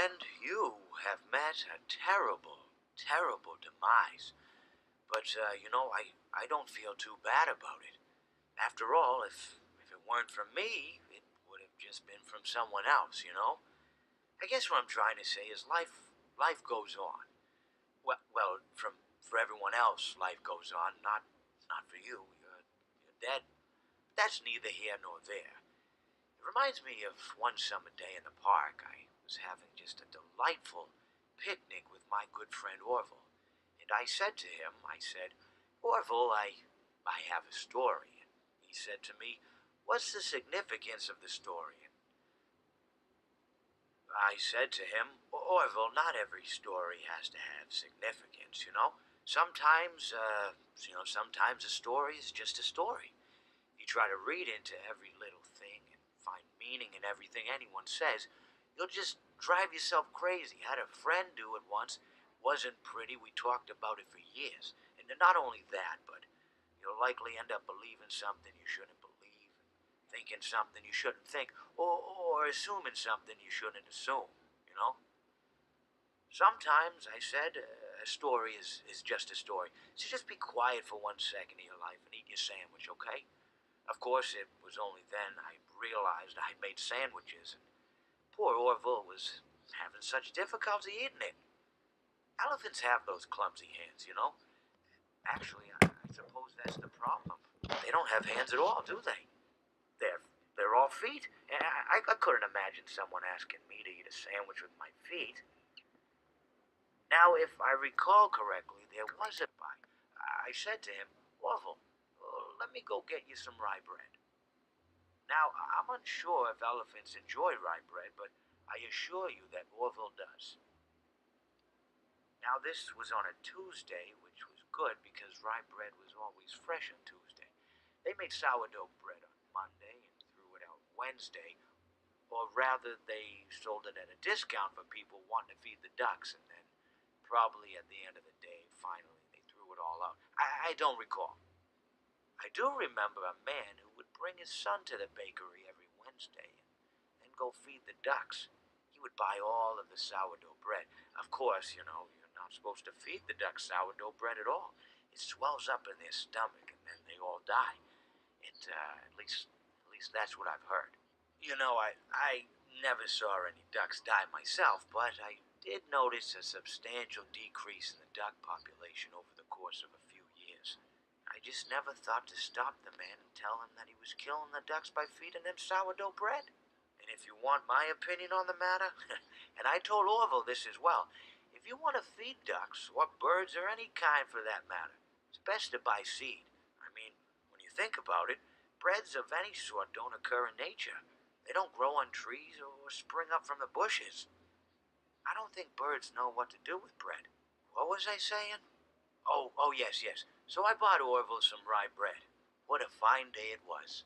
friend, you have met a terrible, terrible demise. But I don't feel too bad about it. After all, if it weren't from me, it would have just been from someone else. I guess what I'm trying to say is life goes on. Well, for everyone else, life goes on. Not for you. You're dead. That's neither here nor there. It reminds me of one summer day in the park. I was having just a delightful picnic with my good friend Orville. And I said to him, I said, Orville, I have a story. And he said to me, what's the significance of the story? And I said to him, Orville, not every story has to have significance. Sometimes a story is just a story. You try to read into every little thing and find meaning in everything anyone says, you'll just drive yourself crazy. Had a friend do it once. Wasn't pretty. We talked about it for years. And not only that, but you'll likely end up believing something you shouldn't believe, thinking something you shouldn't think, or assuming something you shouldn't assume. Sometimes, I said, a story is just a story. So just be quiet for 1 second of your life and eat your sandwich, okay? Of course, it was only then I realized I'd made sandwiches, and poor Orville was having such difficulty eating it. Elephants have those clumsy hands. Actually, I suppose that's the problem. They don't have hands at all, do they? They're, they're all feet. And I couldn't imagine someone asking me to eat a sandwich with my feet. Now, if I recall correctly, there was a bite. I said to him, Orville, let me go get you some rye bread. Now, I'm unsure if elephants enjoy rye bread, but I assure you that Orville does. Now, this was on a Tuesday, which was good because rye bread was always fresh on Tuesday. They made sourdough bread on Monday and threw it out Wednesday, or rather, they sold it at a discount for people wanting to feed the ducks, and then probably at the end of the day, finally, they threw it all out. I don't recall. I do remember a man who would bring his son to the bakery every Wednesday and go feed the ducks. He would buy all of the sourdough bread. Of course, you're not supposed to feed the ducks sourdough bread at all. It swells up in their stomach and then they all die. At least that's what I've heard. I never saw any ducks die myself, but I did notice a substantial decrease in the duck population over the course of a few years. I just never thought to stop the man and tell him that he was killing the ducks by feeding them sourdough bread. And if you want my opinion on the matter, and I told Orville this as well, if you want to feed ducks, or birds, or any kind for that matter, it's best to buy seed. I mean, when you think about it, breads of any sort don't occur in nature. They don't grow on trees or spring up from the bushes. I don't think birds know what to do with bread. What was I saying? Oh, yes. So I bought Orville some rye bread. What a fine day it was.